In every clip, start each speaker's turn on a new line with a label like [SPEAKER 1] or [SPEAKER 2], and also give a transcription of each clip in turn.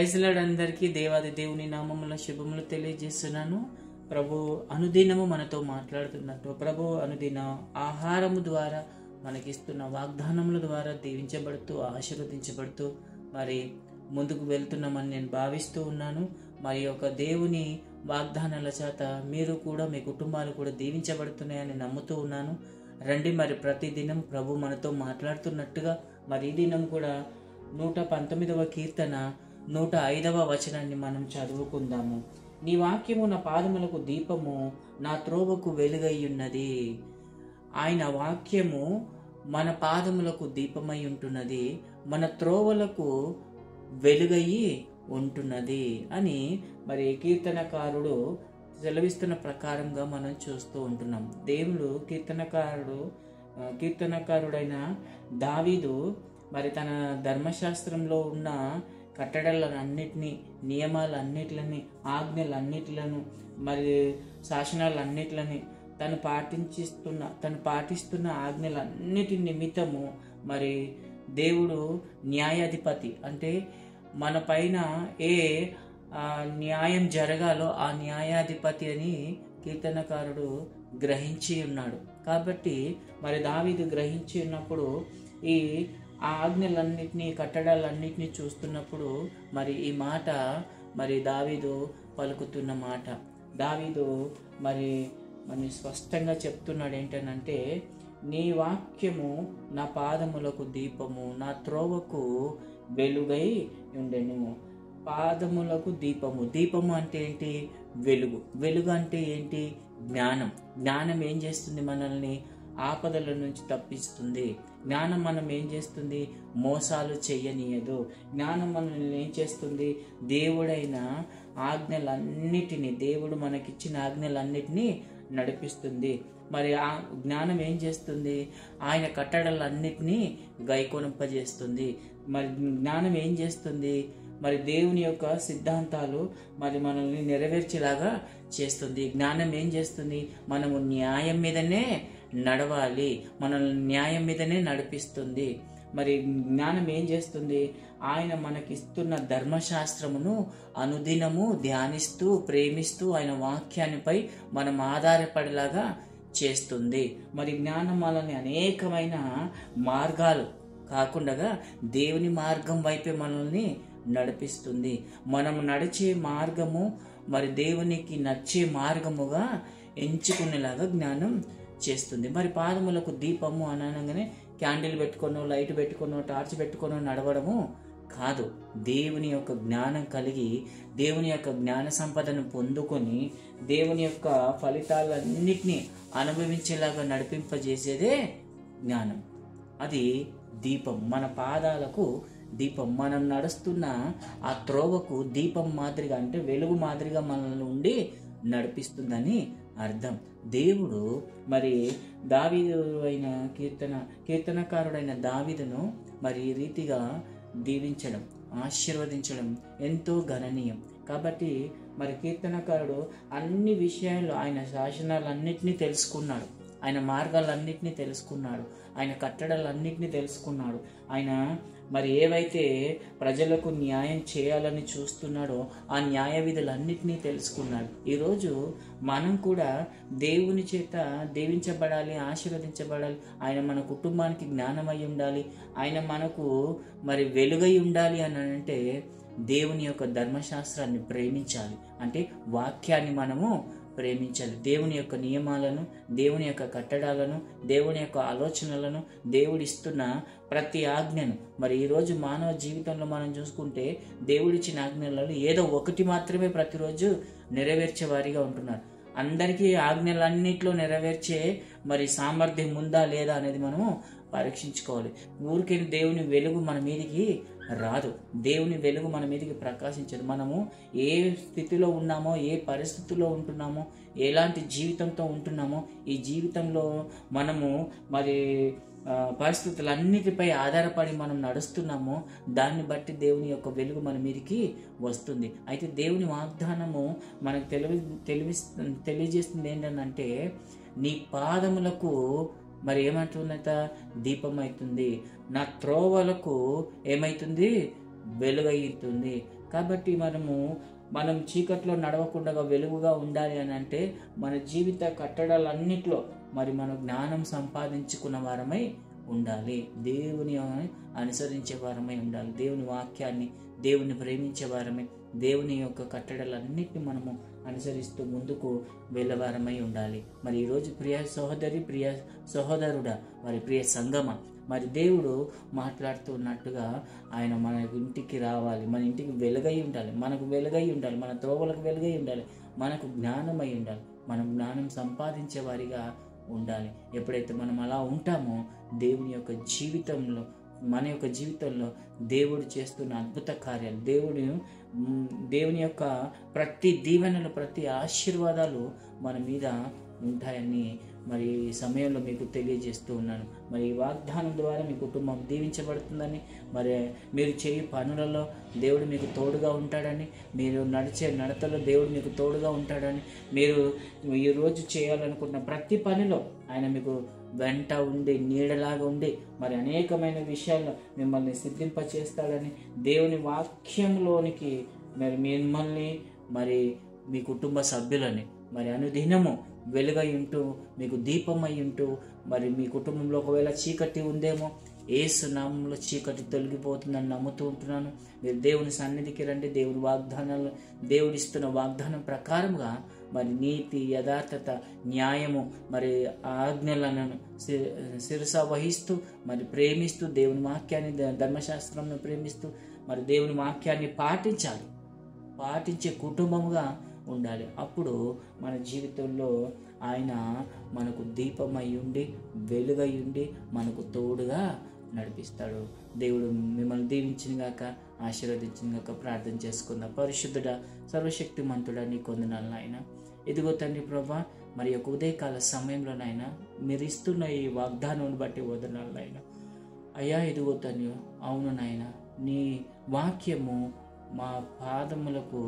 [SPEAKER 1] Praise lord అందరికీ దేవాది దేవుని నామముల శుభములు తెలియజేస్తున్నాను. ప్రభు అనుదినము మనతో మాట్లాడుతున్నట్టు ప్రభు అనుదిన ఆహారము ద్వారా మనకిస్తున్న వాగ్దానముల ద్వారా దీవించబడుతూ ఆశీర్వదించబడుతూ మరి ముందుకు వెళ్తున్నామని నేను భావిస్తూ ఉన్నాను. మరి ఒక దేవుని వాగ్దానాల చేత మీరు కూడా మీ కుటుంబాలు కూడా దీవించబడుతున్నాయని నమ్ముతూ ఉన్నాను. రండి, మరి ప్రతిదినం ప్రభు మనతో మాట్లాడుతున్నట్టుగా మరి ఈ దినం కూడా 119వ కీర్తన 105వ వచనాన్ని మనం చదువుకుందాము. నీ వాక్యము నా పాదములకు దీపము, నా త్రోవకు వెలుగై ఉన్నది. ఆయన వాక్యము మన పాదములకు దీపమై ఉంటున్నది, మన త్రోవలకు వెలుగయి ఉంటున్నది అని మరి కీర్తనకారుడు సెలవిస్తున్న ప్రకారంగా మనం చూస్తూ ఉంటున్నాం. దేవుడు కీర్తనకారుడైన దావీదు మరి తన ధర్మశాస్త్రంలో ఉన్న కట్టడలన్నిటినీ, నియమాలన్నిటిని, ఆజ్ఞలన్నిటిలను, మరి శాసనాలన్నిటిని తను పాటిస్తున్న ఆజ్ఞలన్నిటి నిమిత్తము మరి దేవుడు న్యాయాధిపతి, అంటే మన పైన ఏ న్యాయం జరగాలో ఆ న్యాయాధిపతి అని కీర్తనకారుడు గ్రహించి ఉన్నాడు. కాబట్టి మరి దావీదు గ్రహించి ఉన్నప్పుడు ఈ ఆజ్ఞలన్నిటినీ, కట్టడాలన్నిటినీ చూస్తున్నప్పుడు మరి ఈ మాట మరి దావీదు పలుకుతున్న మాట. దావీదు మరి స్పష్టంగా చెప్తున్నాడు ఏంటనంటే, నీ వాక్యము నా పాదములకు దీపము, నా త్రోవకు వెలుగై ఉండెను. పాదములకు దీపము. దీపము అంటే ఏంటి? వెలుగు. వెలుగు అంటే ఏంటి? జ్ఞానం. జ్ఞానం ఏం చేస్తుంది? మనల్ని ఆపదల నుంచి తప్పిస్తుంది. జ్ఞానం మనం ఏం చేస్తుంది? మోసాలు చెయ్యనీయదు. జ్ఞానం మనల్ని ఏం చేస్తుంది? దేవుడైన ఆజ్ఞలన్నిటినీ, దేవుడు మనకిచ్చిన ఆజ్ఞలన్నిటినీ నడిపిస్తుంది. మరి ఆ జ్ఞానం ఏం చేస్తుంది? ఆయన కట్టడలన్నిటినీ గైకొనింపజేస్తుంది. మరి జ్ఞానం ఏం చేస్తుంది? మరి దేవుని యొక్క సిద్ధాంతాలు మరి మనల్ని నెరవేర్చేలాగా చేస్తుంది. జ్ఞానం ఏం చేస్తుంది? మనము న్యాయం మీదనే నడవాలి, మనల్ని న్యాయం మీదనే నడిపిస్తుంది. మరి జ్ఞానం ఏం చేస్తుంది? ఆయన మనకిస్తున్న ధర్మశాస్త్రమును అనుదినము ధ్యానిస్తూ, ప్రేమిస్తూ ఆయన వాక్యానిపై మనం ఆధారపడేలాగా చేస్తుంది. మరి జ్ఞానం మనల్ని అనేకమైన మార్గాలు కాకుండా దేవుని మార్గం వైపే మనల్ని నడిపిస్తుంది. మనం నడిచే మార్గము మరి దేవునికి నచ్చే మార్గముగా ఎంచుకునేలాగా జ్ఞానం చేస్తుంది. మరి పాదములకు దీపము అనగానే క్యాండిల్ పెట్టుకోనో, లైట్ పెట్టుకోనో, టార్చ్ పెట్టుకోనో నడవడము కాదు. దేవుని యొక్క జ్ఞానం కలిగి, దేవుని యొక్క జ్ఞాన సంపదను పొందుకొని, దేవుని యొక్క ఫలితాలన్నిటినీ అనుభవించేలాగా నడిపింపజేసేదే జ్ఞానం. అది దీపం, మన పాదాలకు దీపం. మనం నడుస్తున్న ఆ త్రోవకు దీపం మాదిరిగా, అంటే వెలుగు మాదిరిగా మనల్ని ఉండి నడిపిస్తుందని అర్థం. దేవుడు మరి దావీదు అయిన కీర్తనకారుడైన దావీదును మరి ఈ రీతిగా దీవించడం, ఆశీర్వదించడం ఎంతో గణనీయం. కాబట్టి మరి కీర్తనకారుడు అన్ని విషయాలు, ఆయన శాసనాలన్నిటినీ తెలుసుకున్నాడు, ఆయన మార్గాలన్నిటినీ తెలుసుకున్నాడు, ఆయన కట్టడాలన్నిటినీ తెలుసుకున్నాడు. ఆయన మరి ఏవైతే ప్రజలకు న్యాయం చేయాలని చూస్తున్నాడో ఆ న్యాయ విధులన్నిటినీ తెలుసుకున్నాడు. ఈరోజు మనం కూడా దేవుని చేత దీవించబడాలి, ఆశీర్వదించబడాలి. ఆయన మన కుటుంబానికి జ్ఞానమై ఉండాలి, ఆయన మనకు మరి వెలుగై ఉండాలి అని అంటే దేవుని యొక్క ధర్మశాస్త్రాన్ని ప్రేమించాలి, అంటే వాక్యాన్ని మనము ప్రేమించాలి. దేవుని యొక్క నియమాలను, దేవుని యొక్క కట్టడాలను, దేవుని యొక్క ఆలోచనలను, దేవుడిస్తున్న ప్రతి ఆజ్ఞను మరి ఈరోజు మానవ జీవితంలో మనం చూసుకుంటే దేవుడిచ్చిన ఆజ్ఞలలో ఏదో ఒకటి మాత్రమే ప్రతిరోజు నెరవేర్చే వారిగా ఉంటున్నారు. అందరికీ ఆజ్ఞలన్నింటిలో నెరవేర్చే మరి సామర్థ్యం ఉందా లేదా అనేది మనము పరీక్షించుకోవాలి. ఊరికెళ్ళి దేవుని వెలుగు మన మీదికి రాదు, దేవుని వెలుగు మన మీదికి ప్రకాశించదు. మనము ఏ స్థితిలో ఉన్నామో, ఏ పరిస్థితుల్లో ఉంటున్నామో, ఎలాంటి జీవితంతో ఉంటున్నామో, ఈ జీవితంలో మనము మరి పరిస్థితులన్నిటిపై ఆధారపడి మనం నడుస్తున్నామో దాన్ని బట్టి దేవుని యొక్క వెలుగు మన మీదికి వస్తుంది. అయితే దేవుని వాగ్దానము మనకు తెలియజేస్తుంది ఏంటంటే, నీ పాదములకు మరి ఏమంటుందట? దీపం అవుతుంది, నా త్రోవలకు ఏమైతుంది? వెలుగైతుంది. కాబట్టి మనం చీకట్లో నడవకుండా వెలుగుగా ఉండాలి అని అంటే మన జీవిత కట్టడాలన్నిట్లో మనం జ్ఞానం సంపాదించుకున్న వారమై ఉండాలి. దేవుని అనుసరించే వారమై ఉండాలి. దేవుని వాక్యాన్ని, దేవుని ప్రేమించే వారమై, దేవుని యొక్క కట్టడలన్నిటిని మనము అనుసరిస్తూ ముందుకు వెళ్ళవారమై ఉండాలి. ఈరోజు ప్రియ సహోదరి, ప్రియ సహోదరుడా, ప్రియ సంగమ, దేవుడు మాట్లాడుతున్నట్టుగా ఆయన మన ఇంటికి రావాలి, మన ఇంటికి వెలుగై ఉండాలి, మనకు వెలుగై ఉండాలి, మన త్రోవలకు వెలుగై ఉండాలి, మనకు జ్ఞానమై ఉండాలి, మనం జ్ఞానం సంపాదించే వారిగా ఉండాలి. ఎప్పుడైతే మనం అలా ఉంటామో మన యొక్క జీవితంలో దేవుడు చేస్తున్న అద్భుత కార్యాలు, దేవుని యొక్క ప్రతి దీవెనలు, ప్రతి ఆశీర్వాదాలు మన మీద ఉంటాయని ఈ సమయంలో మీకు తెలియజేస్తూ ఉన్నాను. ఈ వాగ్దానం ద్వారా మీ కుటుంబం దీవించబడుతుందని, మీరు చేయు పనులలో దేవుడు మీకు తోడుగా ఉంటాడని, మీరు నడిచే నడతలో దేవుడు మీకు తోడుగా ఉంటాడని, మీరు ఈరోజు చేయాలనుకున్న ప్రతి పనిలో ఆయన మీకు వెంట ఉండి, నీడలాగా ఉండి అనేకమైన విషయాల్లో మిమ్మల్ని సిద్ధింపచేస్తాడని, దేవుని వాక్యంలోనికి మిమ్మల్ని మీ కుటుంబ సభ్యులని అనుదినము వెలుగై ఉంటూ, మీకు దీపమై ఉంటూ, మీ కుటుంబంలో ఒకవేళ చీకటి ఉందేమో, యేసు నామములో చీకటి తొలగిపోతుందని నమ్ముతూ ఉంటున్నాను. మీరు దేవుని సన్నిధికి రండి. దేవుని వాగ్దానాలు, దేవుడిస్తున్న వాగ్దానం ప్రకారంగా నీతి, యథార్థత, న్యాయము, ఆజ్ఞలను శిరస వహిస్తూ, ప్రేమిస్తూ, దేవుని వాక్యాన్ని, ధర్మశాస్త్రంను ప్రేమిస్తూ దేవుని వాక్యాన్ని పాటించే కుటుంబముగా ఉండాలి. అప్పుడు మన జీవితంలో ఆయన మనకు దీపమై ఉండి, వెలుగై ఉండి, మనకు తోడుగా నడిపిస్తాడు. దేవుడు మిమ్మల్ని దీవించినగాక, ఆశీర్వదించినగాక. ప్రార్థన చేసుకుందాం. పరిశుద్ధుడా, సర్వశక్తిమంతుడా, నీ కొందనాలు నాయన. ఇదిగో తండ్రి ప్రభా, యొక్క ఉదయకాల సమయంలో నాయన మీరు ఇస్తున్న ఈ వాగ్దానాన్ని బట్టి వదనాలు నాయన. అయ్యా, ఇదిగో తండ్రి, అవును నాయన, నీ వాక్యము మా పాదములకు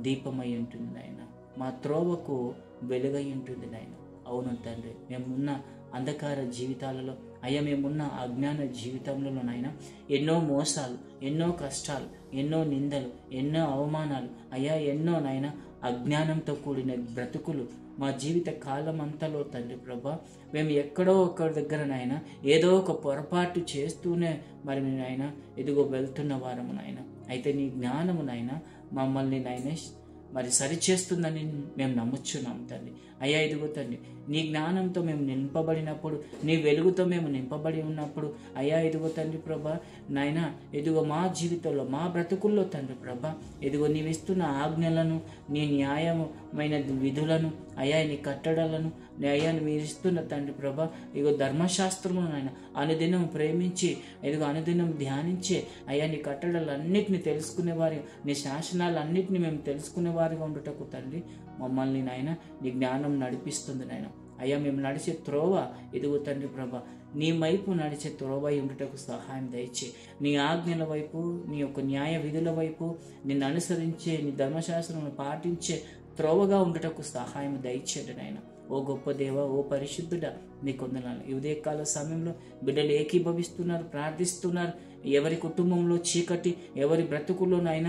[SPEAKER 1] దీపమై ఉంటుంది నాయన, మా త్రోవకు వెలుగై ఉంటుంది నాయన. అవును తండ్రి, మేమున్న అంధకార జీవితాలలో, మేమున్న అజ్ఞాన జీవితంలో నాయన ఎన్నో మోసాలు, ఎన్నో కష్టాలు, ఎన్నో నిందలు, ఎన్నో అవమానాలు, ఎన్నో నాయన అజ్ఞానంతో కూడిన బ్రతుకులు మా జీవిత కాలం అంతలో తండ్రి ప్రభా, మేము ఎక్కడో ఒకరి దగ్గర నాయన ఏదో ఒక పొరపాటు చేస్తూనే నాయన ఇదిగో వెళ్తున్న వారము నాయన. అయితే నీ జ్ఞానము నాయన మమ్మల్ని నాయన సరిచేస్తుందని మేము నమ్ముచున్నాం తండ్రి. ఇదిగో తండ్రి, నీ జ్ఞానంతో మేము నింపబడినప్పుడు, నీ వెలుగుతో మేము నింపబడి ఉన్నప్పుడు ఇదిగో తండ్రి ప్రభా నాయన, ఇదిగో మా జీవితంలో, మా బ్రతుకుల్లో తండ్రి ప్రభా, ఇదిగో నీవిస్తున్న ఆజ్ఞలను, నీ న్యాయమైన విధులను, నీ కట్టడలను, మీరు ఇస్తున్న తండ్రి ప్రభా, ఇదిగో ధర్మశాస్త్రమును నాయన అనుదినం ప్రేమించి, ఇదిగో అనుదినం ధ్యానించి నీ కట్టడలన్నిటిని తెలుసుకునేవారి, నీ శాసనాలన్నిటిని మేము తెలుసుకునేవారిగా ఉండుటకు తండ్రి మమ్మల్ని నాయన నీ జ్ఞానం నడిపిస్తుంది నాయన. మేము నడిచే త్రోవ ఇదిగో తండ్రి ప్రభా, నీ వైపు నడిచే త్రోవ ఉండుటకు సహాయం దయచే. నీ ఆజ్ఞల వైపు, నీ యొక్క న్యాయ విధుల వైపు, నిన్ను అనుసరించే, నీ ధర్మశాస్త్రాలను పాటించే త్రోవగా ఉండుటకు సహాయం దయచేయండి నాయన. ఓ గొప్ప దేవ, ఓ పరిశుద్ధుడా, నీ కొందనాలు. ఈ ఉదయకాల సమయంలో బిడ్డలు ఏకీభవిస్తున్నారు, ప్రార్థిస్తున్నారు. ఎవరి కుటుంబంలో చీకటి, ఎవరి బ్రతుకుల్లో నాయన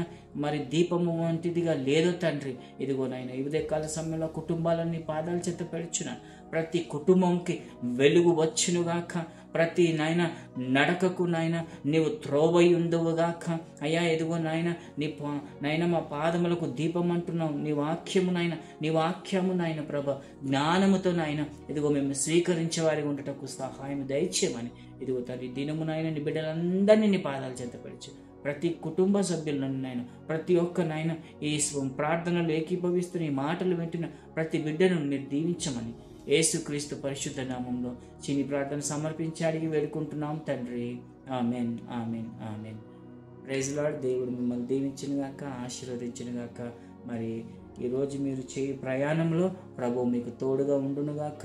[SPEAKER 1] దీపము వంటిదిగా లేదో తండ్రి, ఇదిగో నాయన ఈ ఉదయకాల సమయంలో కుటుంబాలన్నీ పాదాల చేత పెడుచున్నాను. ప్రతి కుటుంబంకి వెలుగు వచ్చునుగాక, ప్రతి నాయన నడకకు నాయన నీవు త్రోవై ఉందువుగాక. ఎదుగో నాయన నాయన మా పాదములకు దీపం అంటున్నావు. నీ వాక్యము నాయన ప్రభ జ్ఞానముతో నాయన ఇదిగో మేము స్వీకరించే వారికి ఉండటకు సహాయం దయచేయమని ఇదిగో తండ్రి దినము నాయన నీ బిడ్డలందరినీ నీ పాదాలు చెంత పెడుచు. ప్రతి కుటుంబ సభ్యులను నాయన, ప్రతి ఒక్క నాయన ఈ ప్రార్థనలు ఏకీభవిస్తున్న ఈ మాటలు వింటున్న ప్రతి బిడ్డను మీరు దీవించమని యేసుక్రీస్తు పరిశుద్ధ నామంలో చిన్ని ప్రార్థన సమర్పించి అడిగి వేడుకుంటున్నాం తండ్రి. Amen, amen, amen. Praise lord. దేవుడు మిమ్మల్ని దీవించినగాక, ఆశీర్వదించినగాక. ఈరోజు మీరు చేయు ప్రయాణంలో ప్రభు మీకు తోడుగా ఉండునుగాక.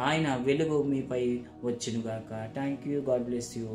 [SPEAKER 1] ఆయన వెలుగు మీపై వచ్చునుగాక. Thank you. God bless you.